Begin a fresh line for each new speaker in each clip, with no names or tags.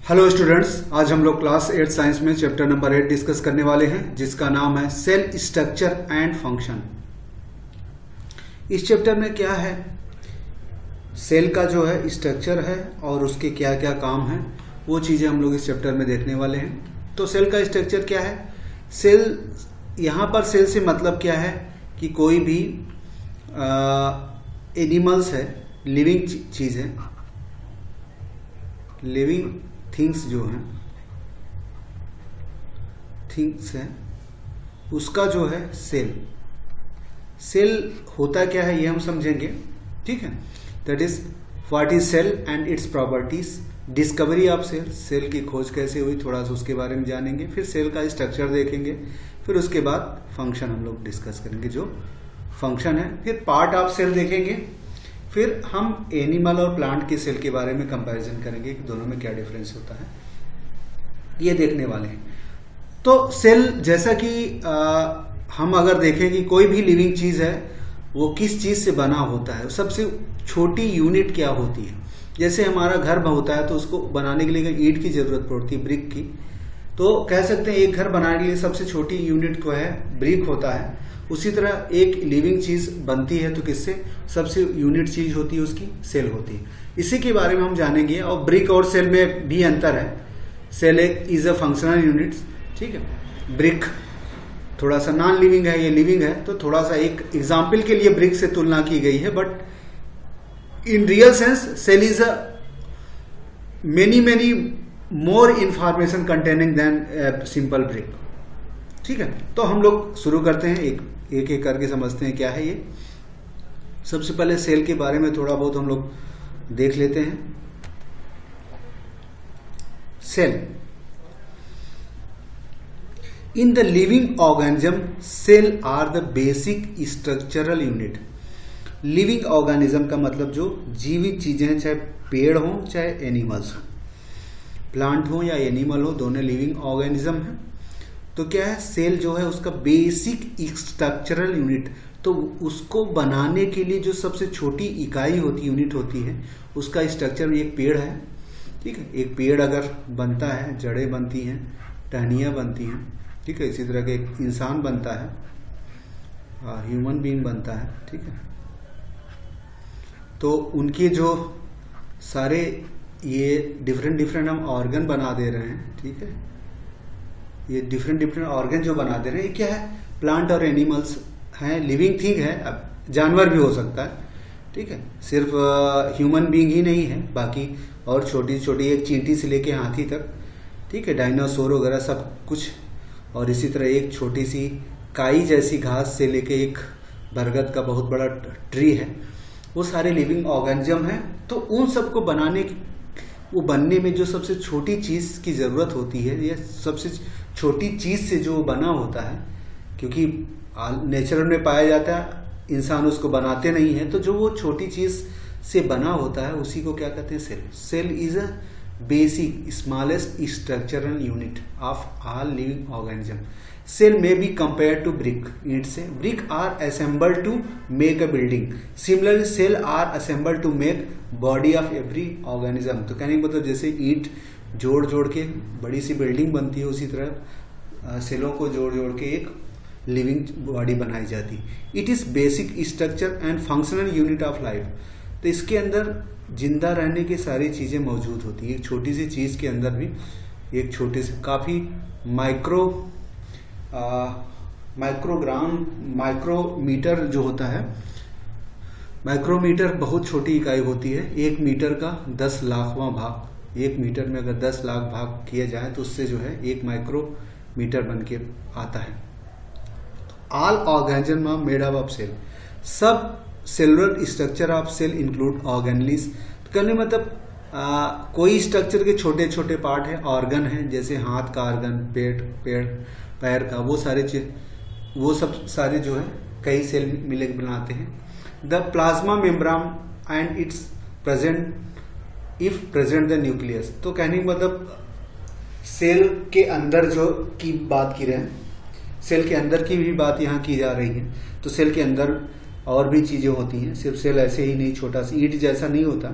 Hello students, आज हम लोग क्लास 8 साइंस में चैप्टर नंबर 8 डिस्कस करने वाले हैं, जिसका नाम है सेल स्ट्रक्चर एंड फंक्शन। इस चैप्टर में क्या है, सेल का जो है स्ट्रक्चर है और उसके क्या क्या काम है, वो चीजें हम लोग इस चैप्टर में देखने वाले हैं। तो सेल का स्ट्रक्चर क्या है, सेल यहाँ पर सेल से मतलब क्या है कि कोई भी एनिमल्स है, लिविंग चीज है, लिविंग थिंग्स जो हैं, थिंग्स है, उसका जो है सेल होता क्या है ये हम समझेंगे। ठीक है, that is what is cell and its properties, discovery of cell की खोज कैसे हुई, थोड़ा सा उसके बारे में जानेंगे। फिर सेल का स्ट्रक्चर देखेंगे, फिर उसके बाद फंक्शन हम लोग डिस्कस करेंगे, जो फंक्शन है। फिर पार्ट ऑफ सेल देखेंगे, फिर हम एनिमल और प्लांट के सेल के बारे में कंपैरिजन करेंगे कि दोनों में क्या डिफरेंस होता है, ये देखने वाले हैं। तो सेल जैसा कि हम अगर देखें कि कोई भी लिविंग चीज है वो किस चीज से बना होता है, सबसे छोटी यूनिट क्या होती है। जैसे हमारा घर होता है तो उसको बनाने के लिए ईंट की जरूरत पड़ती है, ब्रिक की। तो कह सकते हैं एक घर बनाने के लिए सबसे छोटी यूनिट को है ब्रिक होता है। उसी तरह एक लिविंग चीज बनती है तो किससे, सबसे यूनिट चीज होती है उसकी सेल होती है। इसी के बारे में हम जानेंगे। और ब्रिक और सेल में भी अंतर है। सेल एक इज अ फंक्शनल यूनिट, ठीक है, ब्रिक थोड़ा सा नॉन लिविंग है, ये लिविंग है। तो थोड़ा सा एक एग्जाम्पल के लिए ब्रिक से तुलना की गई है, but in real sense cell is a many more information containing than simple brick. ठीक है, तो हम लोग शुरू करते हैं, एक एक करके समझते हैं क्या है ये। सबसे पहले सेल के बारे में थोड़ा बहुत हम लोग देख लेते हैं। Cell in the living organism, cell are the basic structural unit. Living organism का मतलब जो जीवित चीजें हैं, चाहे पेड़ हो चाहे एनिमल्स हो, प्लांट हो या एनिमल हो, दोनों लिविंग ऑर्गेनिज्म है। तो क्या है, सेल जो है उसका बेसिक स्ट्रक्चरल यूनिट। तो उसको बनाने के लिए जो सबसे छोटी इकाई होती, यूनिट होती है, उसका स्ट्रक्चर एक पेड़ है। ठीक है, एक पेड़ अगर बनता है, जड़ें बनती हैं, टहनियाँ बनती हैं, ठीक है, इसी तरह के एक इंसान बनता है, ह्यूमन बीइंग बनता है। ठीक है, तो उनके जो सारे ये डिफरेंट हम ऑर्गन बना दे रहे हैं। ठीक है, ये डिफरेंट ऑर्गन जो बना दे रहे हैं, ये क्या है, प्लांट और एनिमल्स हैं, लिविंग थिंग है। अब जानवर भी हो सकता है, ठीक है, सिर्फ ह्यूमन बीइंग ही नहीं है, बाकी और छोटी छोटी एक चींटी से लेके हाथी तक, ठीक है, डायनासोर वगैरह सब कुछ। और इसी तरह एक छोटी सी काई जैसी घास से लेके एक बरगद का बहुत बड़ा ट्री है, वो सारे लिविंग ऑर्गेनिज्म हैं। तो उन सबको बनने में जो सबसे छोटी चीज की जरूरत होती है, ये सबसे छोटी चीज से जो बना होता है, क्योंकि नेचर में पाया जाता है, इंसान उसको बनाते नहीं है, तो जो वो छोटी चीज से बना होता है उसी को क्या कहते हैं, cell. Cell is a basic smallest structural unit of all living organism. Cell may be compared to brick. ईंट से brick are assembled to make a building. Similarly, cell are assembled to make body of every organism. तो कहने का मतलब जैसे ईंट जोड़ के बड़ी सी बिल्डिंग बनती है, उसी तरह सेलों को जोड़ के एक लिविंग बॉडी बनाई जाती है। It is basic structure and functional unit of life. तो इसके अंदर जिंदा रहने की सारी चीजें मौजूद होती है। एक छोटी सी चीज के अंदर भी एक छोटे से काफी माइक्रोमीटर जो होता है, माइक्रोमीटर बहुत छोटी इकाई होती है। 1 मीटर का 10 लाखवां भाग, 1 मीटर में अगर 10 लाख भाग किया जाए तो उससे जो है 1 माइक्रोमीटर बन के आता है। All organism are made up of cell. Subcellular structure of cell include organelles. कहने मतलब कोई स्ट्रक्चर के छोटे छोटे पार्ट है, ऑर्गन है, जैसे हाथ का ऑर्गन, पैर का, वो सब सारे जो है कई सेल मिलकर बनाते हैं। The plasma membrane and it's present if present the nucleus. तो कहने का मतलब सेल के अंदर जो की बात की रहे हैं, सेल के अंदर की भी बात यहाँ की जा रही है। तो सेल के अंदर और भी चीजें होती हैं, सिर्फ सेल ऐसे ही नहीं, छोटा सा ईंट जैसा नहीं होता,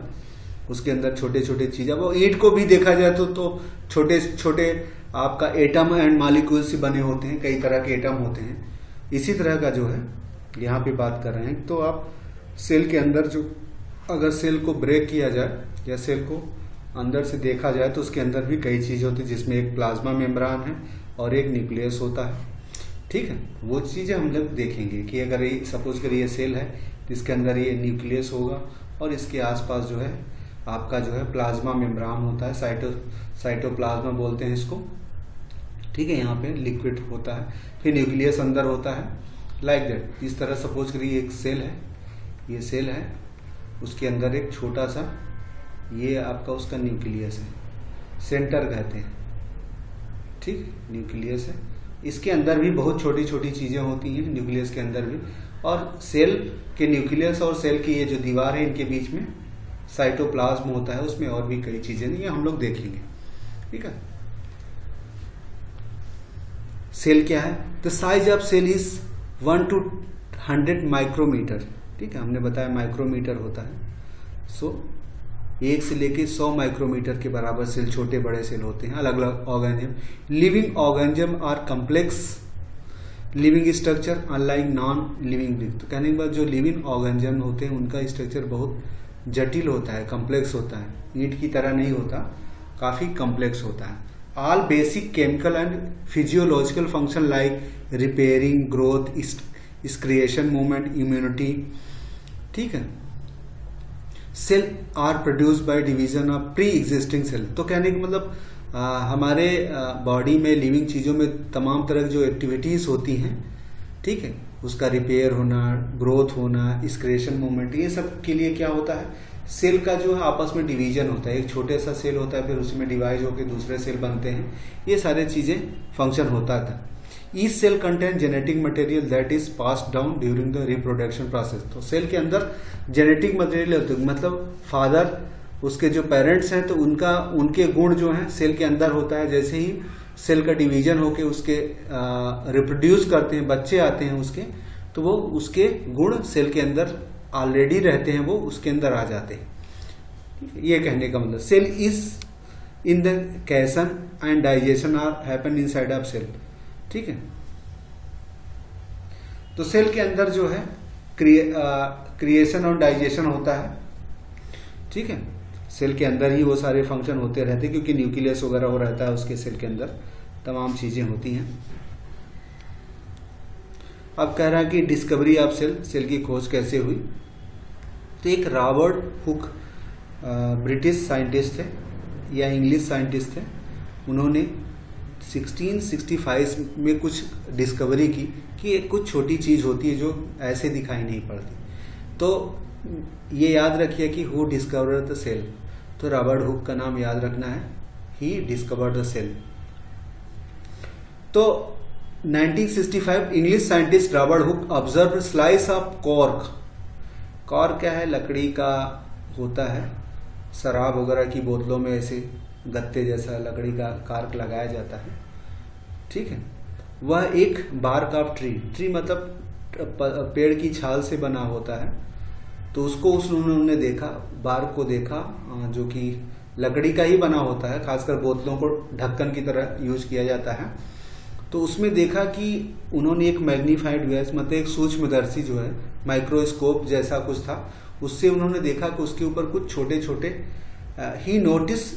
उसके अंदर छोटे छोटे चीजें, वो ईंट को भी देखा जाए तो छोटे छोटे आपका एटम एंड मॉलिक्यूल्स से बने होते हैं, कई तरह के एटम होते हैं। इसी तरह का जो है यहाँ पे बात कर रहे हैं। तो आप सेल के अंदर जो, अगर सेल को ब्रेक किया जाए या सेल को अंदर से देखा जाए तो उसके अंदर भी कई चीजें होती है, जिसमें एक प्लाज्मा मेम्ब्रेन है और एक न्यूक्लियस होता है। ठीक है, वो चीजें हम लोग देखेंगे कि अगर ये सपोज करिए ये सेल है तो इसके अंदर ये न्यूक्लियस होगा और इसके आसपास जो है आपका जो है प्लाज्मा मेम्ब्रेन होता है, साइटोप्लाज्मा बोलते हैं इसको। ठीक है, यहाँ पे लिक्विड होता है, फिर न्यूक्लियस अंदर होता है, लाइक दैट। इस तरह सपोज करिए एक सेल है, ये सेल है, उसके अंदर एक छोटा सा ये आपका उसका न्यूक्लियस है, सेंटर कहते हैं। ठीक, न्यूक्लियस है, इसके अंदर भी बहुत छोटी छोटी चीजें होती हैं न्यूक्लियस के अंदर भी, और सेल के न्यूक्लियस और सेल की ये जो दीवार है इनके बीच में साइटोप्लाज्म होता है, उसमें और भी कई चीजें ये हम लोग देखेंगे। ठीक है, सेल क्या है? The size of cell is 1 to 100 micrometre. ठीक है, हमने बताया माइक्रोमीटर होता है। सो 1 से लेके 100 माइक्रोमीटर के बराबर सेल, छोटे बड़े सेल होते हैं, अलग अलग organism. Living organism are complex living structure unlike non living brick. तो कहने के बाद जो लिविंग ऑर्गेनिज्म होते हैं उनका स्ट्रक्चर बहुत जटिल होता है, कम्प्लेक्स होता है, ईंट की तरह नहीं होता, काफी कम्प्लेक्स होता है। All basic chemical and physiological function like repairing, growth, creation, movement, immunity. ठीक है, cell are produce by division of pre existing cell. तो कहने का मतलब हमारे बॉडी में लिविंग चीजों में तमाम तरह की जो एक्टिविटीज होती हैं, ठीक है, उसका रिपेयर होना, ग्रोथ होना, क्रिएशन, मूवमेंट, ये सब के लिए क्या होता है, सेल का जो है आपस में डिवीजन होता है। एक छोटे सा सेल होता है, फिर उसमें डिवाइड होकर दूसरे सेल बनते हैं, ये सारे चीजें फंक्शन होता था। Each cell contain genetic material that is passed down during the reproduction process. तो सेल के अंदर जेनेटिक मटेरियल होते हैं, मतलब फादर, उसके जो पेरेंट्स हैं तो उनके गुण जो हैं सेल के अंदर होता है। जैसे ही सेल का डिवीजन होके उसके रिप्रोड्यूस करते हैं, बच्चे आते हैं उसके, तो वो उसके गुण सेल के अंदर ऑलरेडी रहते हैं, वो उसके अंदर आ जाते हैं। ये कहने का मतलब cell is in the caisson and digestion are happen inside of cell. ठीक है, तो सेल के अंदर जो है क्रिएशन और डाइजेशन होता है। ठीक है, सेल के अंदर ही वो सारे फंक्शन होते रहते हैं, क्योंकि न्यूक्लियस वगैरह हो रहता है उसके, सेल के अंदर तमाम चीजें होती हैं। अब कह रहा है कि डिस्कवरी ऑफ सेल, सेल की खोज कैसे हुई। तो एक रॉबर्ट हुक ब्रिटिश साइंटिस्ट थे या इंग्लिश साइंटिस्ट थे, उन्होंने 1665 में कुछ डिस्कवरी की कि एक कुछ छोटी चीज होती है जो ऐसे दिखाई नहीं पड़ती। तो ये याद रखिए कि हु डिस्कवर्ड द सेल, तो रॉबर्ट हुक का नाम याद रखना है, ही डिस्कवर्ड द सेल। तो 1965 English scientist Robert Hooke observe slice of cork. Cork क्या है? लकड़ी का होता है, शराब वगैरह की बोतलों में ऐसे गत्ते जैसा लकड़ी का कॉर्क लगाया जाता है। ठीक है, वह एक बार्क ऑफ ट्री मतलब पेड़ की छाल से बना होता है। तो उसको उन्होंने देखा, बार्क को देखा, जो कि लकड़ी का ही बना होता है, खासकर बोतलों को ढक्कन की तरह यूज किया जाता है। तो उसमें देखा कि उन्होंने एक मैग्नीफाइड ग्लास, मतलब एक सूक्ष्मदर्शी जो है, माइक्रोस्कोप जैसा कुछ था, उससे उन्होंने देखा कि उसके ऊपर कुछ छोटे छोटे ही नोटिस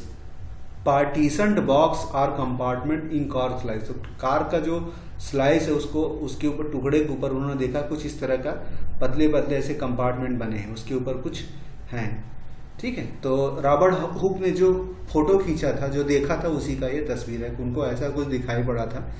पार्टीशनड बॉक्स और कंपार्टमेंट इन कार स्लाइस। तो कार का जो स्लाइस है उसको, उसके ऊपर टुकड़े के ऊपर उन्होंने देखा कुछ इस तरह का पतले पतले ऐसे कंपार्टमेंट बने हैं, उसके ऊपर कुछ हैं। ठीक है, तो रॉबर्ट हुक ने जो फोटो खींचा था, जो देखा था, उसी का ये तस्वीर है। उनको ऐसा कुछ दिखाई पड़ा था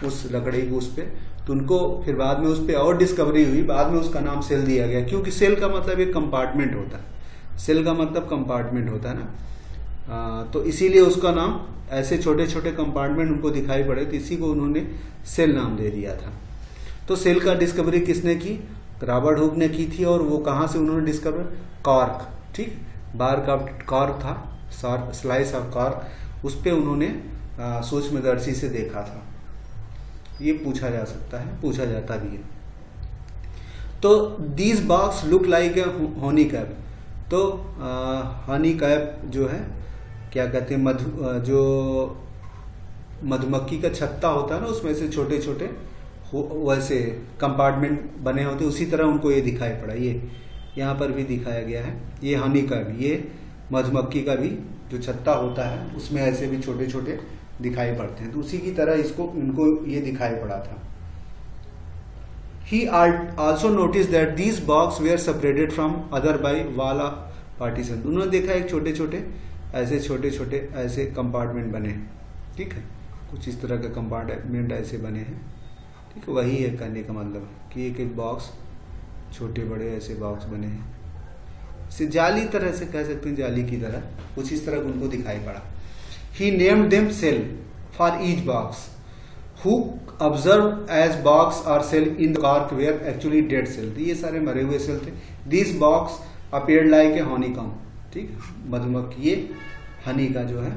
उस लकड़ी को, उस पे, तो उनको फिर बाद में उस पे और डिस्कवरी हुई, बाद में उसका नाम सेल दिया गया, क्योंकि सेल का मतलब एक कंपार्टमेंट होता है, सेल का मतलब कंपार्टमेंट होता है ना। तो इसीलिए उसका नाम, ऐसे छोटे छोटे कंपार्टमेंट उनको दिखाई पड़े तो इसी को उन्होंने सेल नाम दे दिया था। तो सेल का डिस्कवरी किसने की? रॉबर्ट हुक ने की थी। और वो कहाँ से उन्होंने डिस्कवर? कॉर्क। ठीक, बार्क ऑफ कॉर्क था, स्लाइस ऑफ कॉर्क, उस पे उन्होंने सूक्ष्मदर्शी से देखा था। ये पूछा जा सकता है, पूछा जाता भी है। तो these box look like a होनी कैप। तो हनी कैप जो है क्या कहते हैं, जो मधुमक्खी का छत्ता होता है ना, उसमें से छोटे छोटे वैसे कंपार्टमेंट बने होते, उसी तरह उनको ये दिखाई पड़ा। ये यहाँ पर भी दिखाया गया है, ये हनी का भी, ये मधुमक्खी का भी जो छत्ता होता है उसमें ऐसे भी छोटे छोटे दिखाई पड़ते हैं, तो उसी की तरह इनको ये दिखाई पड़ा था। He also noticed that these boxes were separated from other by wall partition। उन्होंने देखा एक छोटे छोटे ऐसे कंपार्टमेंट बने, ठीक है, कुछ इस तरह का कंपार्टमेंट ऐसे बने हैं, ठीक है। वही है कहने का मतलब कि एक एक बॉक्स छोटे बड़े ऐसे बॉक्स बने हैं, इसे जाली तरह से कह सकते हैं, जाली की तरह कुछ इस तरह उनको दिखाई पड़ा। He named them cell for each box, who observed as box or cell in the park were actually dead cell। ये सारे मरे हुए सेल थे। These box appeared like a honeycomb, ठीक है, मधुमक्खी, ये हनी का जो है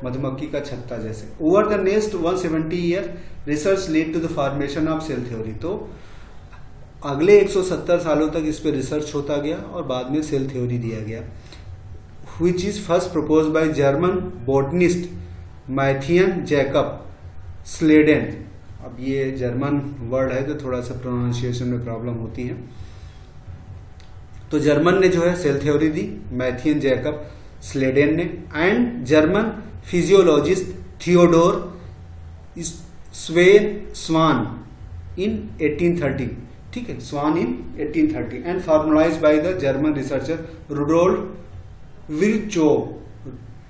मधुमक्खी का छत्ता जैसे। Over the next 170 year research led to the formation of cell theory। तो अगले 170 सालों तक इस पे रिसर्च होता गया और बाद में सेल थ्योरी दिया गया, which is first proposed by German botanist Matthias Jakob Schleiden. अब ये जर्मन वर्ड है तो थोड़ा सा प्रोनाउंसिएशन में प्रॉब्लम होती है। तो जर्मन ने जो है सेल थ्योरी दी, मैथियन जैकब स्लेडेन ने, and German physiologist Theodor Schwann in 1830, ठीक है, Schwann in 1830, and formulized by the German researcher Rudolf Virchow.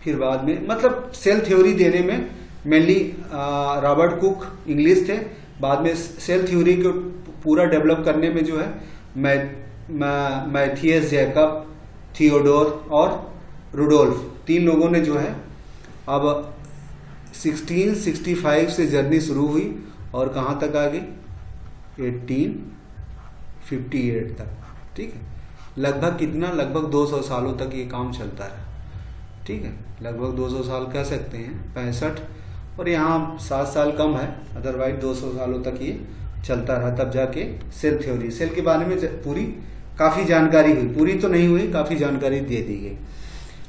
फिर बाद में मतलब सेल थ्योरी देने में मेनली रॉबर्ट कुक इंग्लिश थे, बाद में सेल थ्योरी को पूरा डेवलप करने में जो है मैथियस जैकब, थियोडोर और रुडोल्फ, तीन लोगों ने जो है अब 1665 से जर्नी शुरू हुई और कहाँ तक आ गई, 1858 तक, ठीक है। लगभग कितना, लगभग 200 सालों तक ये काम चलता है, ठीक है, लगभग 200 साल कह सकते हैं, 65, और यहाँ 7 साल कम है, अदरवाइज 200 सालों तक ये चलता रहा। तब जाके सेल थ्योरी, सेल के बारे में पूरी काफी जानकारी हुई, पूरी तो नहीं हुई, काफी जानकारी दे दी गई।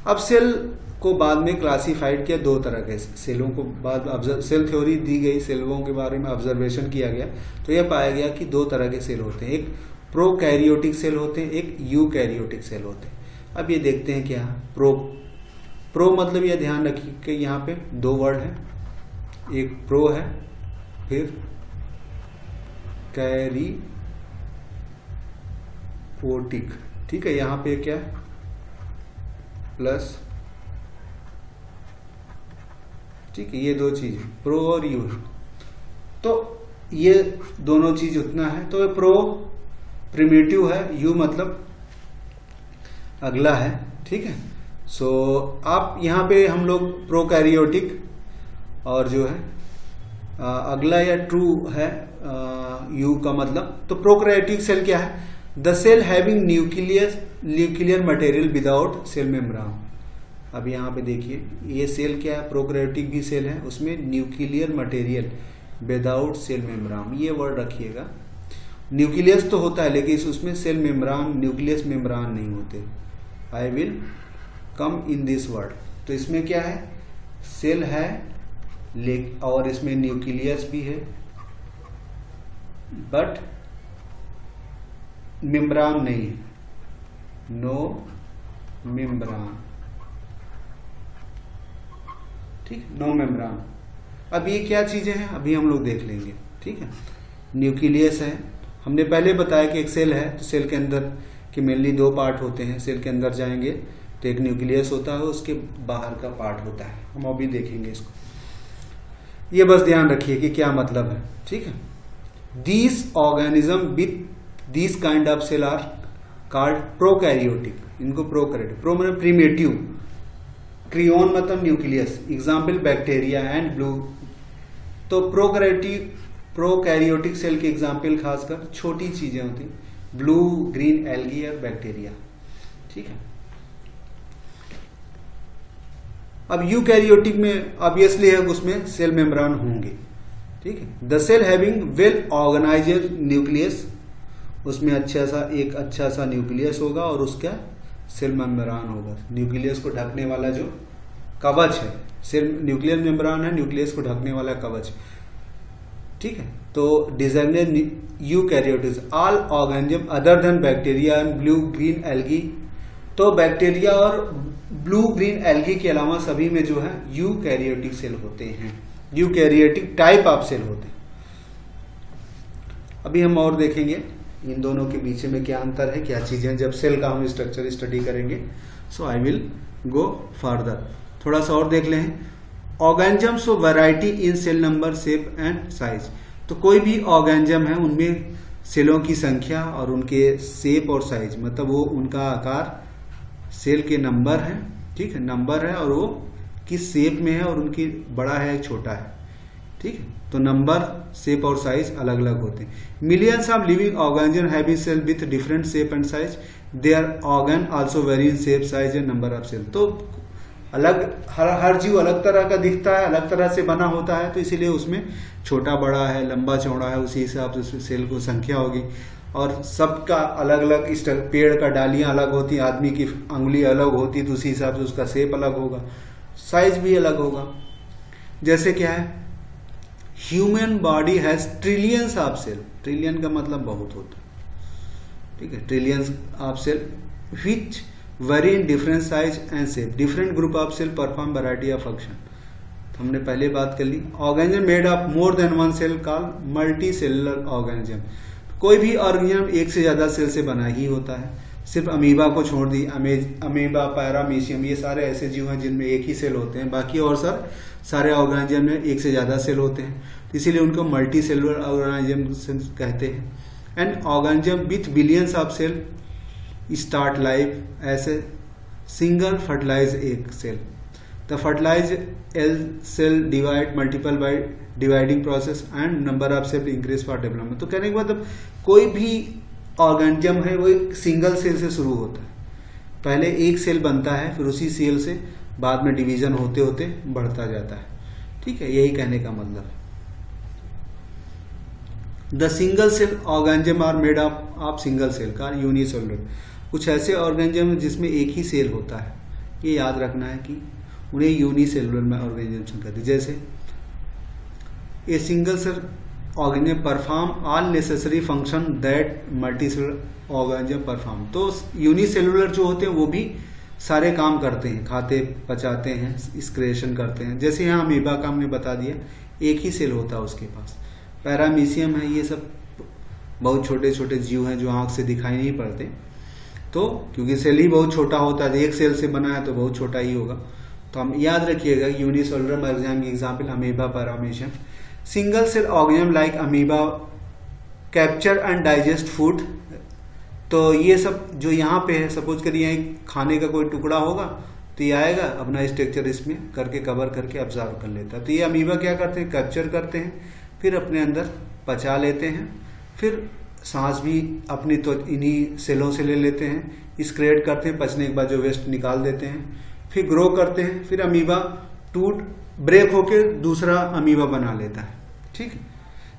अब सेल को बाद में क्लासिफाइड किया दो तरह के सेलों को, बाद सेल थ्योरी दी गई, सेलों के बारे में ऑब्जर्वेशन किया गया, तो यह पाया गया कि दो तरह के सेल होते हैं, एक प्रोकैरियोटिक सेल होते हैं, एक यूकैरियोटिक सेल होते हैं। अब ये देखते हैं क्या प्रो मतलब यह ध्यान रखिए कि यहाँ पे दो वर्ड है, एक प्रो है, फिर कैरियोटिक, ठीक है, यहाँ पे क्या है प्लस, ठीक है, ये दो चीज प्रो और यू, तो ये दोनों चीज उतना है, तो ये प्रो प्रिमिटिव है, यू मतलब अगला है, ठीक है। सो आप यहाँ पे हम लोग प्रोकैरियोटिक और जो है अगला या ट्रू है यू का मतलब, तो प्रोकैरियोटिक सेल क्या है, the cell having nuclear material without cell membrane. अब यहाँ पे देखिए ये सेल क्या है, प्रोकैरियोटिक भी सेल है, उसमें nuclear material without cell membrane, ये वर्ड रखिएगा। न्यूक्लियस तो होता है लेकिन उसमें सेल मेम्ब्रेन, न्यूक्लियस मेम्ब्रेन नहीं होते। I will come in this word. तो इसमें क्या है, सेल है और इसमें न्यूक्लियस भी है बट मेम्ब्रेन नहीं है, नो मेम्ब्रेन, ठीक, नो मेम्ब्रेन। अब ये क्या चीजें हैं अभी हम लोग देख लेंगे, ठीक है। न्यूक्लियस है, हमने पहले बताया कि एक सेल है तो सेल के अंदर के मेनली दो पार्ट होते हैं, सेल के अंदर जाएंगे तो एक न्यूक्लियस होता है, उसके बाहर का पार्ट होता है, हम अभी देखेंगे इसको। ये बस ध्यान रखिए कि क्या मतलब है, ठीक है। These organism with these kind of cell are called prokaryotic, इनको प्रोकैरियोटिक, प्रो मतलब प्रिमिटिव, क्रियोन मतलब nucleus, example bacteria and blue. तो प्रोकैरियोटिक सेल के एग्जाम्पल खासकर छोटी चीजें होती, ब्लू ग्रीन एल्गी और बैक्टीरिया, ठीक है। अब यूकैरियोटिक में ऑब्वियसली है उसमें सेल मेम्ब्रेन होंगे, ठीक है। The cell having well organised nucleus, उसमें एक अच्छा सा न्यूक्लियस होगा और उसका सेल मेम्ब्रेन होगा, न्यूक्लियस को ढकने वाला जो कवच है, सेल न्यूक्लियर मेम्ब्रेन है, न्यूक्लियस को ढकने वाला कवच, ठीक है। तो designed eukaryotes all organism other than bacteria and blue green algae. तो बैक्टीरिया और ब्लू ग्रीन एल्गी के अलावा सभी में जो है यूकैरियोटिक सेल होते हैं, यूकैरियोटिक टाइप ऑफ सेल होते हैं। अभी हम और देखेंगे इन दोनों के बीच में क्या अंतर है, क्या चीजें, जब सेल का हम स्ट्रक्चर स्टडी करेंगे। सो आई विल गो फर्दर, थोड़ा सा और देख लें। Organisms of variety in cell number, shape and size. तो कोई भी ऑर्गेनिज्म है उनमें सेलों की संख्या और उनके शेप और साइज, मतलब वो उनका आकार, सेल के नंबर है, ठीक है, नंबर है, और वो किस शेप में है और उनकी बड़ा है छोटा है, ठीक है। तो नंबर, शेप और साइज अलग अलग होते हैं। Millions of living organism have cell with different shape and size, their organ also vary in shape, size and number of cell. तो अलग हर जीव अलग तरह का दिखता है, अलग तरह से बना होता है, तो इसीलिए उसमें छोटा बड़ा है, लंबा चौड़ा है, उसी हिसाब से सेल को संख्या होगी। और सबका अलग अलग, पेड़ का डालियां अलग होती, आदमी की अंगुली अलग होती, तो उसी हिसाब से उसका शेप अलग होगा, साइज भी अलग होगा। जैसे क्या है, human body has trillions of cell, trillion का मतलब बहुत होता है, ठीक है, trillions of cell which very in different size and shape, different group of cell perform variety of function. तो हमने पहले बात कर ली। Organism made of more than one cell called multi cellular organism. कोई भी ऑर्गेनिज्म एक से ज्यादा सेल से बना ही होता है, सिर्फ अमीबा को छोड़ दी, अमीबा, पैरामीशियम, ये सारे ऐसे जीव हैं जिनमें एक ही सेल होते हैं, बाकी और सारे ऑर्गेनिज्म में एक से ज्यादा सेल होते हैं, इसीलिए उनको मल्टी सेलुलर ऑर्गेनिज्म कहते हैं। And organism with billions of cell start life as single fertilise egg cell. The fertilise L cell divide multiple by dividing process and number of cell increase for development. तो कहने के मतलब कोई भी organism है वो एक सिंगल सेल से शुरू होता है, पहले एक सेल बनता है, फिर उसी सेल से बाद में डिवीजन होते होते बढ़ता जाता है, ठीक है, यही कहने का मतलब है। The single cell organism are made of single cell का यूनिसेलुलर। कुछ ऐसे ऑर्गेनिज्म जिसमें एक ही सेल होता है, ये याद रखना है कि उन्हें यूनिसेलुलर में ऑर्गेनिज्म कहते हैं। जैसे a single cell organism perform all necessary function that multicellular organism perform. तो यूनिसेलुलर जो होते हैं वो भी सारे काम करते हैं, खाते पचाते हैं, एक्सक्रीशन करते हैं। जैसे यहाँ अमीबा का हमने बता दिया, एक ही सेल होता है उसके पास। पैरामीशियम है, ये सब बहुत छोटे छोटे जीव हैं जो आंख से दिखाई नहीं पड़ते, तो क्योंकि सेल ही बहुत छोटा होता है, एक सेल से बना है तो बहुत छोटा ही होगा। तो हम याद रखिएगा यूनिसेलुलर ऑर्गेनिज्म की example amoeba, paramecium. Single cell organism like amoeba capture and digest food. तो ये सब जो यहाँ पे है, सपोज करिए खाने का कोई टुकड़ा होगा तो ये आएगा, अपना स्ट्रक्चर इसमें करके कवर करके ऑब्जर्व कर लेता है। तो ये अमीबा क्या करते हैं, कैप्चर करते हैं, फिर अपने अंदर पचा लेते हैं, फिर सांस भी अपनी तो इन्हीं सेलों से ले लेते हैं, एक्सक्रीट करते हैं, पचने के बाद जो वेस्ट निकाल देते हैं, फिर ग्रो करते हैं, फिर अमीबा टूट ब्रेक होके दूसरा अमीबा बना लेता है, ठीक है।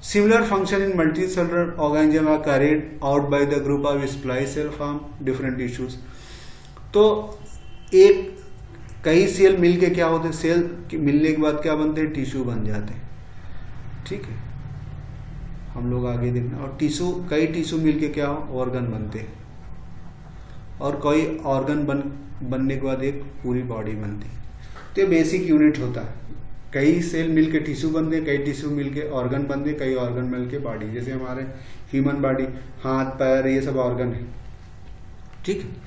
Similar function in multicellular organism are carried out by the group of splice cell from different tissues. तो एक कई सेल मिलके क्या होते हैं, सेल मिलने के बाद क्या बनते हैं, टिश्यू बन जाते हैं, ठीक है। हम लोग आगे देखना, और टिश्यू, कई टिश्यू मिलके क्या हो, ऑर्गन बनते हैं, और कोई ऑर्गन बनने के बाद एक पूरी बॉडी बनती है। तो ये बेसिक यूनिट होता है, कई सेल मिलके टिश्यू बनते हैं, कई टिश्यू मिलके ऑर्गन बनते हैं, कई ऑर्गन मिलके बॉडी। जैसे हमारे ह्यूमन बॉडी, हाथ पैर, ये सब ऑर्गन है, ठीक है।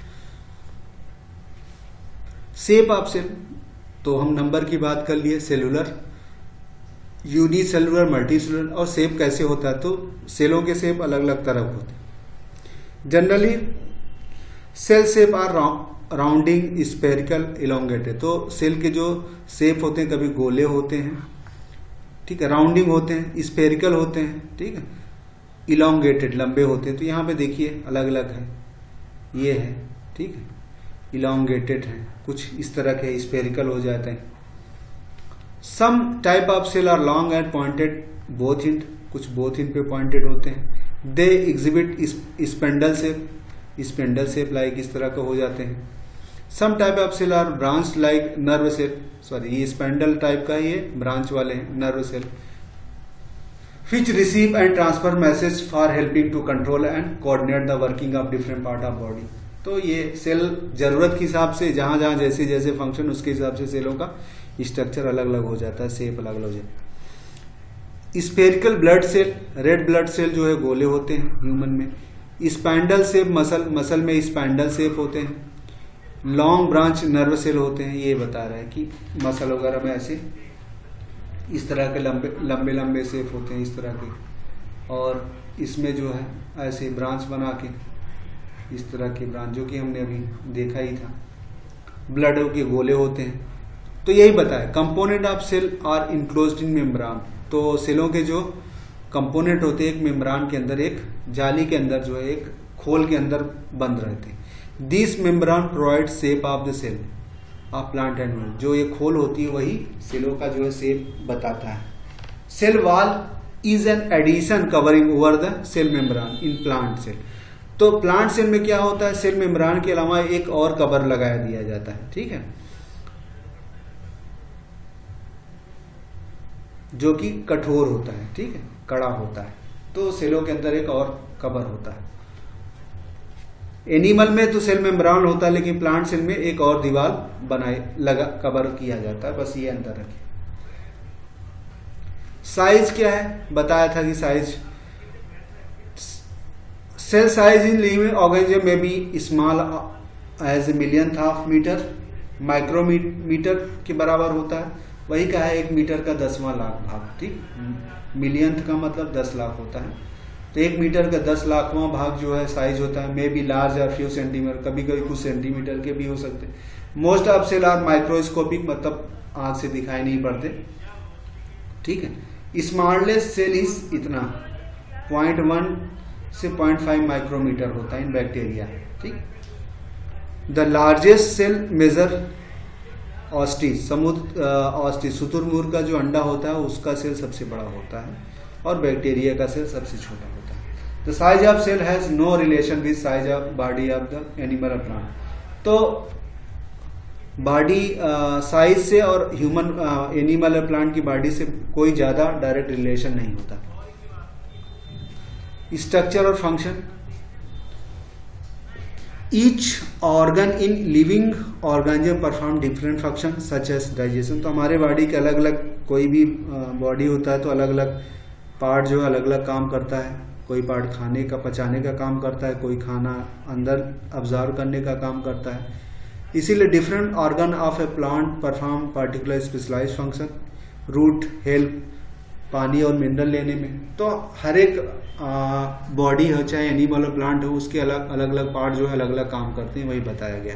शेप ऑफ सेल, तो हम नंबर की बात कर लिए, सेलुलर, यूनिसेलुलर, मल्टीसेलुलर। और शेप कैसे होता है, तो सेलों के शेप अलग अलग तरह होते हैं। Generally cell shape are rounding, spherical, elongated. तो सेल के जो शेप होते हैं, कभी गोले होते हैं, ठीक है, राउंडिंग होते हैं, स्पेरिकल होते हैं, ठीक है, इलोंगेटेड, लंबे होते हैं। तो यहाँ पे देखिए अलग अलग है, ये है, ठीक है, इलोंगेटेड है, कुछ इस तरह के स्पेरिकल हो जाते हैं। Some type of cell are long and pointed both end, कुछ बोथ एंड पे पॉइंटेड होते हैं। They exhibit spindle shape, spindle shape like इस तरह के हो जाते हैं। Some type of cell are branch like nerve cell, sorry ये स्पेंडल टाइप का, ये ब्रांच वाले हैं nerve cell, which receive and transfer message for helping to control and coordinate the working of different part of body। तो ये cell जरूरत के हिसाब से जहां जहां जैसे जैसे फंक्शन उसके हिसाब से सेलों का स्ट्रक्चर अलग अलग हो जाता है, शेप अलग अलग हो जाता है। Spherical blood cell, red blood cell जो है गोले होते हैं ह्यूमन में। स्पैंडल शेप मसल में स्पैंडल शेप होते हैं। लॉन्ग ब्रांच नर्व सेल होते हैं, ये बता रहा है कि मसल वगैरह में ऐसे इस तरह के लंबे लंबे लंबे शेप होते हैं इस तरह के, और इसमें जो है ऐसे ब्रांच बना के इस तरह के ब्रांच जो कि हमने अभी देखा ही था। ब्लड के गोले होते हैं। तो यही बताया component of cell are enclosed in membrane. तो सेलों के जो कंपोनेंट होते हैं एक मेम्ब्रान के अंदर, एक जाली के अंदर जो है एक खोल के अंदर बंद रहते हैं। This membrane provide shape of the cell of plant animal. जो ये खोल होती है वही सेलों का जो है शेप बताता है। Cell wall is an addition covering over the cell membrane in plant cell. तो प्लांट सेल में क्या होता है, सेल मेम्ब्रान के अलावा एक और कवर लगाया दिया जाता है, ठीक है, जो कि कठोर होता है, ठीक है, कड़ा होता है। तो सेलों के अंदर एक और कवर होता है। एनिमल में तो सेल मेम्ब्रान होता है, लेकिन प्लांट सेल में एक और दीवार कवर किया जाता है। बस ये अंतर रखें। साइज क्या है, बताया था कि size cell size in living organism में be small as a millionth of meter, micrometer के बराबर होता है। वही कहा है 1 मीटर का 10वां लाख भाग, ठीक, मिलियंथ का मतलब 10 लाख होता है। तो 1 मीटर का 10 लाखवां भाग जो है साइज होता है। May be large or few centimetre, कभी कभी कुछ सेंटीमीटर के भी हो सकते हैं। Most of cell are microscopic, मतलब आंख से दिखाई नहीं पड़ते, ठीक है। स्मॉलेस्ट सेल इज इतना 0.1 से 0.5 माइक्रोमीटर होता है इन बैक्टीरिया, ठीक। द लार्जेस्ट सेल मेजर ऑस्टिस, ऑस्टिस शुतुरमुर्ग का जो अंडा होता है उसका सेल सबसे बड़ा होता है, और बैक्टीरिया का सेल सबसे छोटा होता है। The size of cell has no relation with size of body of the animal और प्लांट। तो बॉडी साइज से और ह्यूमन एनिमल और प्लांट की बॉडी से कोई ज्यादा डायरेक्ट रिलेशन नहीं होता। स्ट्रक्चर और function, each organ in living organism perform different function such as digestion. तो हमारे बॉडी के अलग अलग, कोई भी बॉडी होता है तो अलग अलग पार्ट जो है अलग अलग काम करता है। कोई पार्ट खाने का पचाने का काम करता है, कोई खाना अंदर अब्जॉर्व करने का काम करता है। इसीलिए different organ of a plant perform particular specialised function. Root help पानी और मिनरल लेने में। तो हर एक बॉडी हो चाहे एनिमल और प्लांट हो, उसके अलग अलग पार्ट जो है अलग अलग काम करते हैं, वही बताया गया।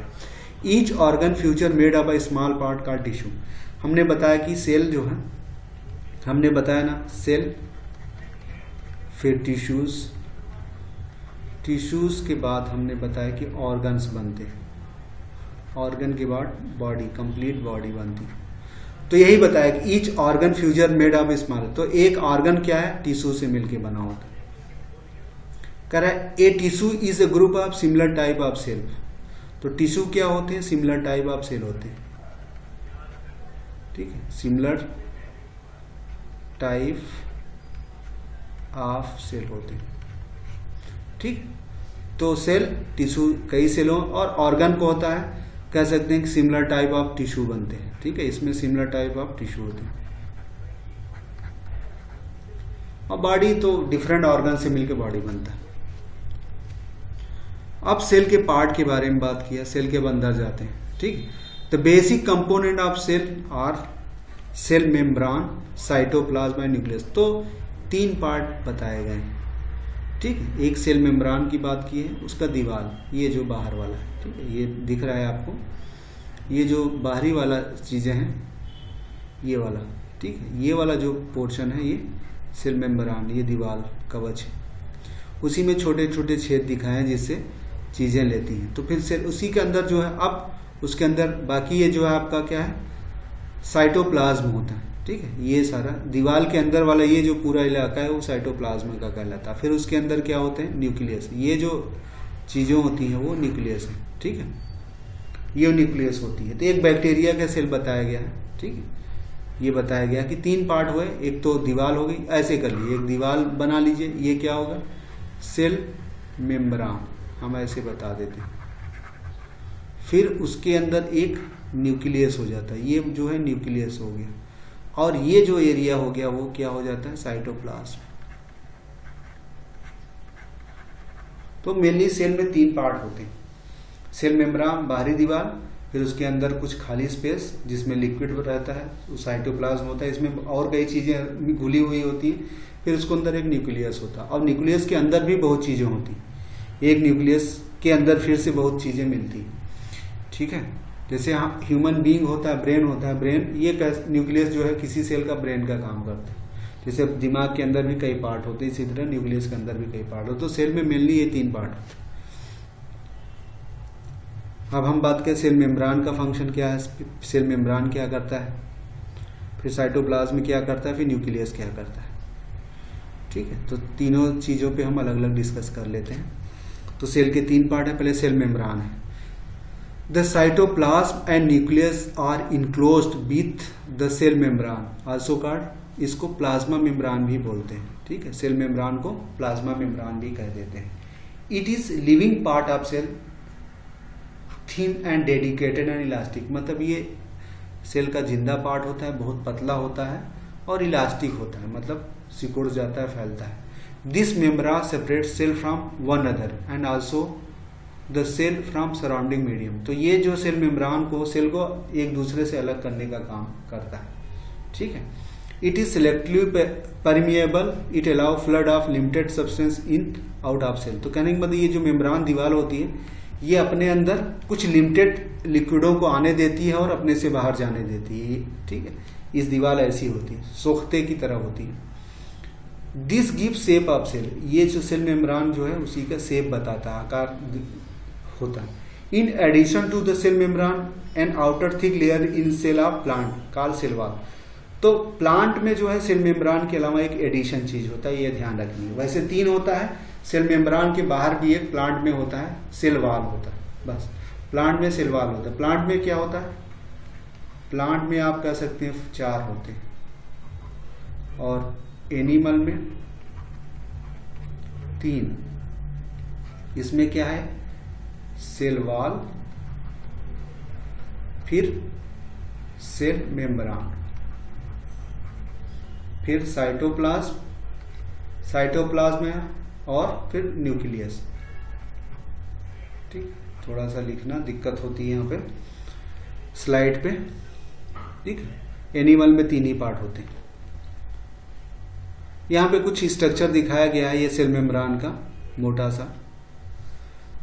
Each organ future made up a small part का टिश्यू। हमने बताया कि सेल जो है, हमने बताया ना, सेल फिर टिश्यूज, टिश्यूज के बाद हमने बताया कि ऑर्गन्स बनते हैं, ऑर्गन के बाद बॉडी, कंप्लीट बॉडी बनती है। तो यही बताया कि each organ future made of small. तो एक ऑर्गन क्या है, टिश्यू से मिलके बना होता है। कह रहा है a tissue is a group of similar type of cell. तो टिश्यू क्या होते हैं, सिमिलर टाइप ऑफ सेल होते हैं, ठीक है, सिमिलर टाइप ऑफ सेल होते हैं, ठीक। तो सेल टिश्यू कई सेलों, और ऑर्गन को होता है, कह सकते हैं कि सिमिलर टाइप ऑफ टिश्यू बनते हैं, ठीक है, इसमें सिमिलर टाइप ऑफ टिश्यू होते हैं। और बॉडी तो डिफरेंट ऑर्गन से मिलकर बॉडी बनता है। अब सेल के पार्ट के बारे में बात किया, सेल के अंदर जाते हैं, ठीक। The basic component of cell are cell membrane, cytoplasm and nucleus. तो 3 पार्ट बताए गए हैं, ठीक है। एक सेल मेम्ब्रान की बात की है, उसका दीवार, ये जो बाहर वाला है, ठीक है, ये दिख रहा है आपको, ये जो बाहरी वाला चीजें हैं, ये वाला, ठीक है, ये वाला जो पोर्शन है ये सेल मेम्ब्रान, ये दीवार कवच है। उसी में छोटे छोटे छेद दिखाए हैं जिससे चीजें लेती हैं। तो फिर सेल उसी के अंदर जो है, अब उसके अंदर बाकी ये जो है आपका क्या है, साइटोप्लाज्म होता है, ठीक है। ये सारा दीवार के अंदर वाला ये जो पूरा इलाका है वो साइटोप्लाज्म का कहलाता है। फिर उसके अंदर क्या होते हैं, न्यूक्लियस। ये जो चीजें होती हैं वो न्यूक्लियस है, ठीक है। ये न्यूक्लियस होती है। तो एक बैक्टीरिया का सेल बताया गया है, ठीक है। ये बताया गया कि 3 पार्ट हुए, एक तो दीवार हो गई, ऐसे कर लीजिए, एक दीवार बना लीजिए, ये क्या होगा, सेल मेम्ब्रेन, हम ऐसे बता देते हैं। फिर उसके अंदर एक न्यूक्लियस हो जाता है, ये जो है न्यूक्लियस हो गया, और ये जो एरिया हो गया वो क्या हो जाता है, साइटोप्लाज्म। तो मेनली सेल में 3 पार्ट होते हैं, सेल मेम्ब्रेन बाहरी दीवार, फिर उसके अंदर कुछ खाली स्पेस जिसमें लिक्विड रहता है, वो साइटोप्लाज्म होता है, इसमें और कई चीजें घुली हुई होती हैं, फिर उसके अंदर एक न्यूक्लियस होता है, और न्यूक्लियस के अंदर भी बहुत चीजें होती हैं, एक न्यूक्लियस के अंदर फिर से बहुत चीजें मिलती हैं, ठीक है। जैसे ह्यूमन बीइंग होता है, ब्रेन होता है, ब्रेन ये न्यूक्लियस जो है किसी सेल का ब्रेन का काम करता है। जैसे दिमाग के अंदर भी कई पार्ट होते हैं, इसी तरह न्यूक्लियस के अंदर भी कई पार्ट होते हैं। तो सेल में मेनली ये 3 पार्ट होते हैं। अब हम बात करें सेल मेम्ब्रेन का फंक्शन क्या है, सेल मेम्ब्रेन क्या करता है, फिर साइटोप्लाज्म क्या करता है, फिर न्यूक्लियस क्या करता है, ठीक है। तो तीनों चीज़ों पे हम अलग अलग डिस्कस कर लेते हैं। तो सेल के 3 पार्ट है, पहले सेल मेम्ब्रेन है। The cytoplasm and nucleus are enclosed with the cell membrane, also called, इसको प्लाज्मा मेम्ब्रेन भी बोलते हैं, ठीक है। सेल मेम्ब्रेन को प्लाज्मा मेम्ब्रेन भी कह देते हैं। It is living part of cell, thin and dedicated and elastic, मतलब ये सेल का जिंदा पार्ट होता है, बहुत पतला होता है और इलास्टिक होता है, मतलब सिकुड़ जाता है, फैलता है। This membrane separate cell from one other and also the cell from surrounding medium. तो ये जो सेल मेम्ब्रेन को, सेल को एक दूसरे से अलग करने का काम करता है, ठीक है। It is selectively permeable, it allow flood of limited substance in out of cell. तो कहने का मतलब ये जो मेम्ब्रेन दीवार होती है, ये अपने अंदर कुछ लिमिटेड लिक्विडों को आने देती है और अपने से बाहर जाने देती है, ठीक है। इस दीवार ऐसी होती है, सोखते की तरह होती है। This give shape of cell, ये जो सेल मेम्ब्रेन जो है उसी का शेप बताता है, आकार होता है। In addition to the cell membrane an outer thick layer in cell of plant called cell wall. तो प्लांट में जो है सेल मेम्ब्रेन के अलावा एक एडिशन चीज होता है, ये ध्यान रखिए। वैसे 3 होता है, सेल मेम्ब्रेन के बाहर भी एक प्लांट में होता है, सेल वॉल होता है, बस प्लांट में सेल वॉल होता है। प्लांट में क्या होता है, प्लांट में आप कह सकते हैं 4 होते हैं, और एनिमल में 3। इसमें क्या है, सेल वॉल, फिर सेल मेम्ब्रेन, फिर साइटोप्लाज्म, साइटोप्लाज्म है, और फिर न्यूक्लियस, ठीक। थोड़ा सा लिखना दिक्कत होती है यहाँ पे स्लाइड पे, ठीक। एनिमल में 3 ही पार्ट होते हैं। यहाँ पे कुछ स्ट्रक्चर दिखाया गया है, ये सेल मेम्ब्रेन का मोटा सा।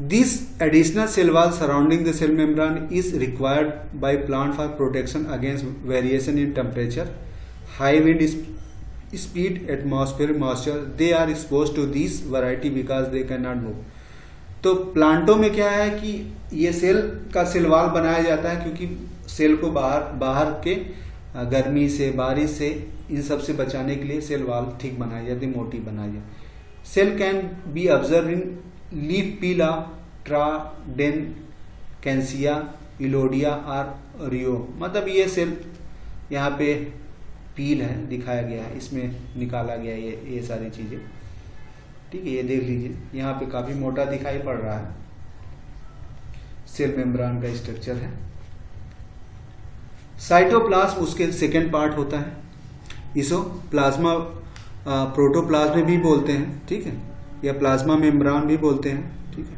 This additional cell wall surrounding the cell membrane is required by plant for protection against variation in temperature, high wind speed, atmosphere, moisture, they are exposed to these variety because they cannot move। तो प्लांटों में क्या है कि ये cell का cell wall बनाया जाता है, क्योंकि सेल को बाहर के गर्मी से, बारिश से, इन सब से बचाने के लिए सेल वॉल थिक बनाई जाती है, मोटी बनाई जाती। Cell can be observe in leaf peel of Tradescantia कैंसिया, इलोडिया और रियो। मतलब ये सेल यहाँ पे पील है, दिखाया गया है, इसमें निकाला गया ये सारी चीजें, ठीक है। ये देख लीजिए, यहाँ पे काफी मोटा दिखाई पड़ रहा है, सेल मेम्ब्रेन का स्ट्रक्चर है। साइटोप्लाज्म उसके सेकेंड पार्ट होता है, इसको प्लाज्मा प्रोटोप्लाज्म भी बोलते हैं, ठीक है, या प्लाज्मा मेम्ब्रेन भी बोलते हैं, ठीक है,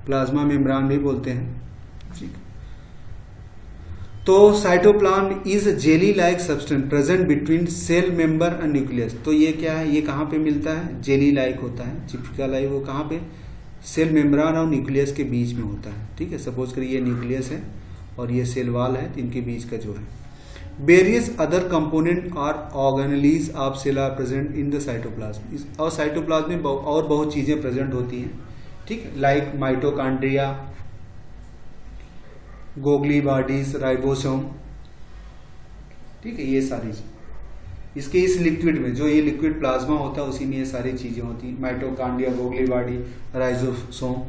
प्लाज्मा मेम्ब्रेन भी बोलते हैं, ठीक है। तो cytoplasm is jelly like substance present between cell member and nucleus. तो ये क्या है, ये कहाँ पे मिलता है, जेली लाइक होता है, चिपका लाइक, वो कहाँ पे, सेल मेम्ब्रेन और न्यूक्लियस के बीच में होता है, ठीक है। सपोज करिए ये न्यूक्लियस है और ये सेल वॉल है, तो इनके बीच का जो है। वेरियस अदर कंपोनेंट और organelles of cell are present in the cytoplasm, और साइटोप्लाज्म में और बहुत चीजें प्रेजेंट होती हैं, ठीक है, like mitochondria, Golgi bodies, ribosome, ठीक है, ये सारी इसके इस लिक्विड में, जो ये लिक्विड प्लाज्मा होता है उसी में ये सारी चीजें होती हैं, माइटोकॉन्ड्रिया, गोगली बॉडी, राइबोसोम।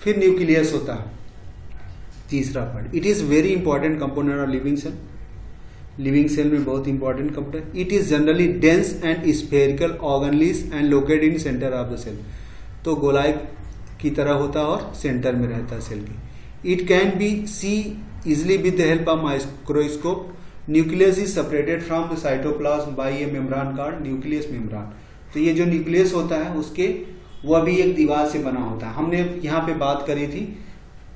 फिर न्यूक्लियस होता है तीसरा part. It is very important component of living cell. Living cell में बहुत important component. It is generally dense and spherical organelles and located in center of the cell. तो गोलाई की तरह होता है और सेंटर में रहता है सेल की। It can be see easily with the help of microscope. Nucleus is separated from the cytoplasm by a membrane called nucleus membrane. तो ये जो न्यूक्लियस होता है उसके वह भी एक दीवार से बना होता है। हमने यहाँ पे बात करी थी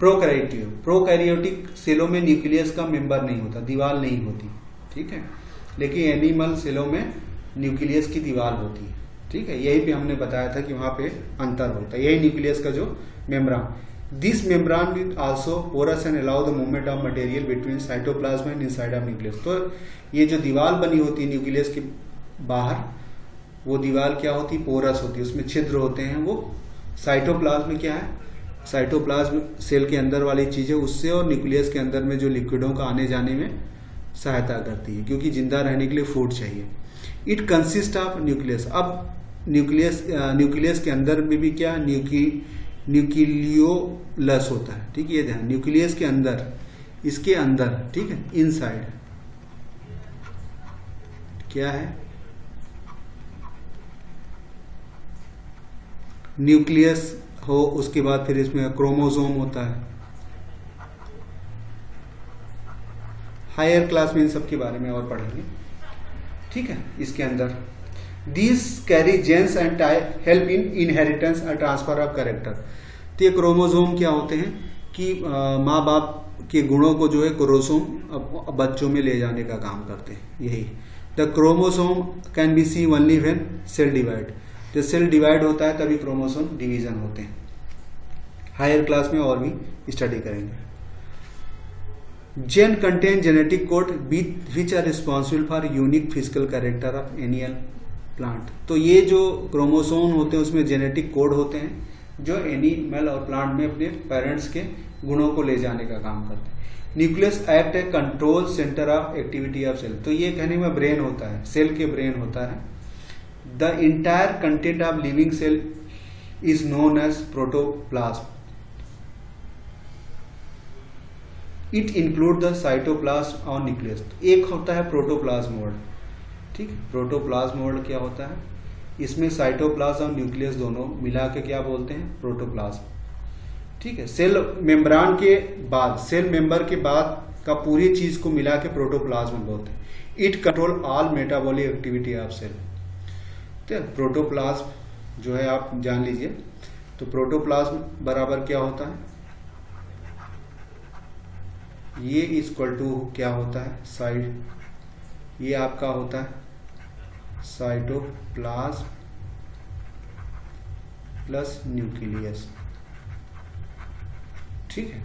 प्रोकैरियोटिक सेलों में न्यूक्लियस का मेंबर नहीं होता, दीवार नहीं होती, ठीक है। लेकिन एनिमल सेलों में न्यूक्लियस की दीवार होती है, ठीक है। यही पे हमने बताया था कि वहां पे अंतर होता है। यही न्यूक्लियस का जो membrane. This membrane will also porous and allow the movement of material between cytoplasm and inside of nucleus. तो ये जो दीवार बनी होती है न्यूक्लियस के बाहर, वो दीवार क्या होती है? पोरस होती है, उसमें छिद्र होते हैं। वो साइटोप्लाज्म में क्या है? साइटोप्लाज्म सेल के अंदर वाली चीजें उससे और न्यूक्लियस के अंदर में जो लिक्विडों का आने जाने में सहायता करती है, क्योंकि जिंदा रहने के लिए फूड चाहिए। It consist of nucleus. अब न्यूक्लियस के अंदर में भी क्या न्यूक्लियोलस होता है, ठीक है। ये ध्यान, न्यूक्लियस के अंदर, इसके अंदर, ठीक है, इनसाइड क्या है? न्यूक्लियस हो, उसके बाद फिर इसमें क्रोमोसोम होता है। हायर क्लास में इन सब के बारे में और पढ़ेंगे, ठीक है। इसके अंदर these carry genes and help in inheritance और ट्रांसफर ऑफ कैरेक्टर। तो ये क्रोमोसोम क्या होते हैं कि माँ बाप के गुणों को जो है क्रोमोसोम बच्चों में ले जाने का काम करते हैं। यही the chromosome can be see only when cell divide. जब सेल डिवाइड होता है तभी क्रोमोसोम डिवीजन होते हैं। हायर क्लास में और भी स्टडी करेंगे। Gene contain genetic code which are responsible for unique physical character of animal plant. तो ये जो क्रोमोसोम होते हैं उसमें जेनेटिक कोड होते हैं जो एनिमल और प्लांट में अपने पेरेंट्स के गुणों को ले जाने का काम करते हैं। Nucleus act a control centre of activity of cell. तो ये कहने में ब्रेन होता है, सेल के ब्रेन होता है। The entire content of living cell is known as protoplasm. It include the cytoplasm और न्यूक्लियस। एक होता है प्रोटोप्लाज्म वर्ड, ठीक है। प्रोटोप्लाज्म वर्ड क्या होता है? इसमें साइटोप्लाज्म और न्यूक्लियस दोनों मिला के क्या बोलते हैं? प्रोटोप्लाज्म, ठीक है। सेल मेम्ब्रान के बाद, सेल मेंबर के बाद का पूरी चीज को मिला के प्रोटोप्लाज्म बोलते हैं। It control all metabolic activity of cell. तो प्रोटोप्लाज्म जो है आप जान लीजिए। तो प्रोटोप्लाज्म बराबर क्या होता है? ये इक्वल टू क्या होता है? साइड, ये आपका होता है साइटोप्लाज्म प्लस न्यूक्लियस, ठीक है।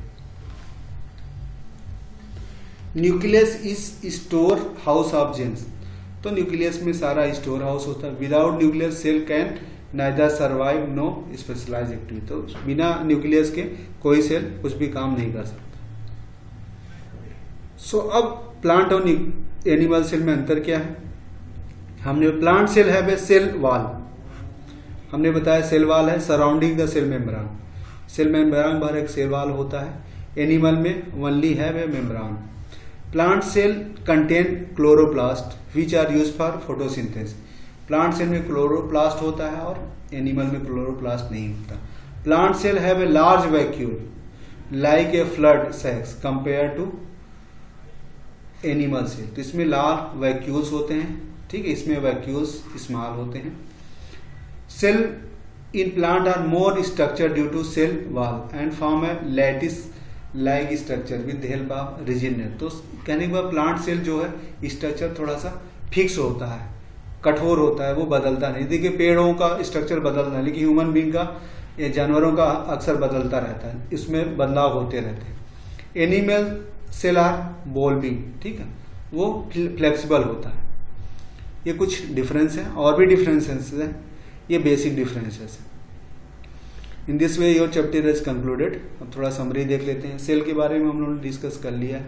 Nucleus is store house of genes. तो न्यूक्लियस में सारा स्टोर हाउस होता है। Without nucleus cell can neither survive no specialise activity. तो बिना न्यूक्लियस के कोई सेल कुछ भी काम नहीं कर सकता। सो अब प्लांट और एनिमल सेल में अंतर क्या है? हमने प्लांट सेल है सेल वाल, हमने बताया सेल वाल है surrounding the cell membrane. Cell membrane बाहर एक सेल वाल होता है। एनिमल में ओनली है वे membrane. Plant cell contain chloroplast which are use for photosynthesis. Plant cell में क्लोरोप्लास्ट होता है और एनिमल में क्लोरोप्लास्ट नहीं होता। Plant cell have a large vacuole like a fluid sacs compare to animal cell. तो इसमें लार्ज वैक्यूल्स होते हैं, ठीक है। इसमें वैक्यूल्स स्मॉल होते हैं। Cell in plant are more structure due to cell wall and form a lattice like structure with help of rigidness. तो कहने के बाद प्लांट सेल जो है स्ट्रक्चर थोड़ा सा फिक्स होता है, कठोर होता है, वो बदलता नहीं। देखिए पेड़ों का स्ट्रक्चर बदलता है, लेकिन ह्यूमन बींग का या जानवरों का अक्सर बदलता रहता है, इसमें बदलाव होते रहते हैं। Animal cell are ball being, ठीक है, वो फ्लेक्सिबल होता है। ये कुछ डिफरेंस है, और भी डिफरेंसेस है, ये बेसिक डिफरेंसेस है। इन this way your chapter is concluded. अब थोड़ा समरी देख लेते हैं। सेल के बारे में हम लोगों ने डिस्कस कर लिया,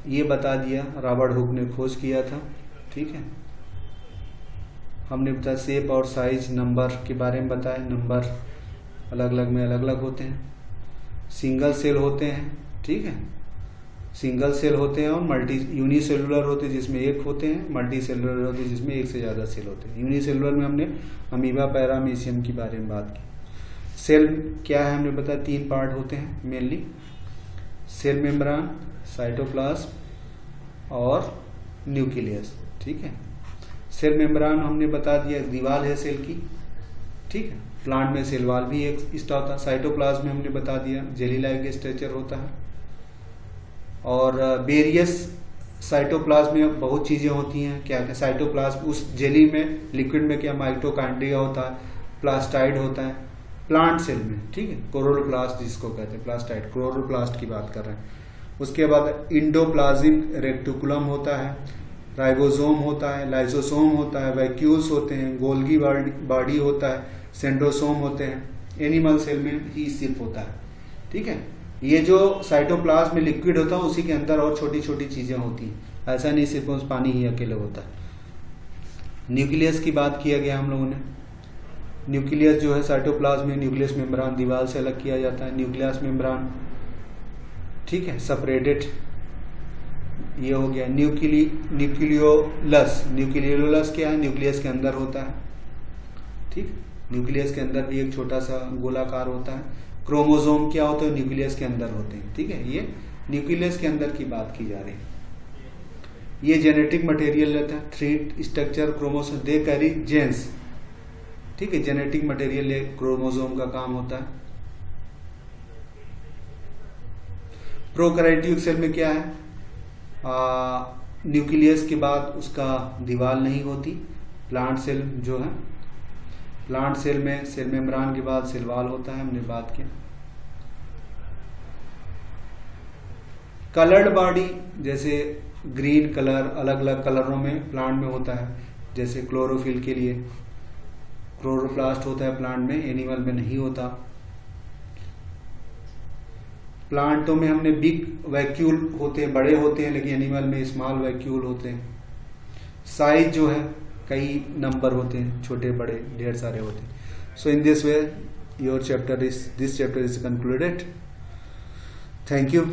ये बता दिया रॉबर्ट हुक ने खोज किया था, ठीक है। हमने बताया शेप और साइज, नंबर के बारे में बताया, नंबर अलग अलग में अलग अलग होते हैं। सिंगल सेल होते हैं, ठीक है, सिंगल सेल होते हैं और मल्टी यूनिसेलुलर होते हैं जिसमें एक होते हैं, मल्टी सेलुलर होते हैं जिसमें एक से ज़्यादा सेल होते हैं। यूनिसेलुलर में हमने अमीबा, पैरामीशियम के बारे में बात की। सेल क्या है हमने बताया, 3 पार्ट होते हैं मेनली, सेल मेम्ब्रेन, साइटोप्लाज्म और न्यूक्लियस, ठीक है। सेल मेम्ब्रेन हमने बता दिया दीवार है सेल की, ठीक है। प्लांट में सेल वॉल भी एक हिस्सा होता है। साइटोप्लाज्म में हमने बता दिया जेली लाइक स्ट्रक्चर होता है। और वेरियस साइटोप्लाज्म में बहुत चीज़ें होती हैं। क्या क्या साइटोप्लाज्म, उस जेली में लिक्विड में क्या माइटोकॉन्ड्रिया होता है, प्लास्टाइड होता है प्लांट सेल में, ठीक है, क्लोरोप्लास्ट जिसको कहते हैं, प्लास्टाइड क्लोरोप्लास्ट की बात कर रहे हैं। उसके बाद इंडोप्लाज्मिक रेक्टिकुलम होता है, राइबोसोम होता है, लाइसोसोम होता है, वैक्यूल्स होते हैं, गोल्गी बॉडी होता है, सेंट्रोसोम होते हैं। एनिमल सेल में ही सिर्फ होता है, ठीक है। ये जो साइटोप्लाज्म में लिक्विड होता है उसी के अंदर और छोटी छोटी चीजें होती हैं, ऐसा नहीं सिर्फ उस पानी ही अकेले होता है। न्यूक्लियस की बात किया गया हम लोगों ने। न्यूक्लियस जो है साइटोप्लाज्म में न्यूक्लियस मेम्ब्रेन दीवार से अलग किया जाता है, न्यूक्लियस मेम्ब्रेन, ठीक है, सेपरेटेड। ये हो गया न्यूक्लियोलस। न्यूक्लियोलस क्या है, न्यूक्लियस के अंदर होता है, ठीक। न्यूक्लियस के अंदर भी एक छोटा सा गोलाकार होता है। क्रोमोसोम क्या होते हैं, न्यूक्लियस के अंदर होते हैं, ठीक है। ये न्यूक्लियस के अंदर की बात की जा रही है। ये जेनेटिक मटेरियल रहता है, 3 structure chromosome they carry genes, ठीक है। जेनेटिक मटेरियल एक क्रोमोसोम का काम होता है। प्रोकैरियोटिक सेल में क्या है, न्यूक्लियस के बाद उसका दीवार नहीं होती। प्लांट सेल जो है, प्लांट सेल में सेल मेम्ब्रेन के बाद सेल वॉल होता है, हमने बात की। कलर्ड बॉडी जैसे ग्रीन कलर अलग अलग कलरों में प्लांट में होता है, जैसे क्लोरोफिल के लिए क्लोरोप्लास्ट होता है प्लांट में, एनिमल में नहीं होता। प्लांटों में हमने बिग वैक्यूल होते हैं, बड़े होते हैं, लेकिन एनिमल में स्मॉल वैक्यूल होते हैं। साइज जो है कई नंबर होते हैं, छोटे बड़े ढेर सारे होते हैं। So in this way this chapter is concluded. Thank you.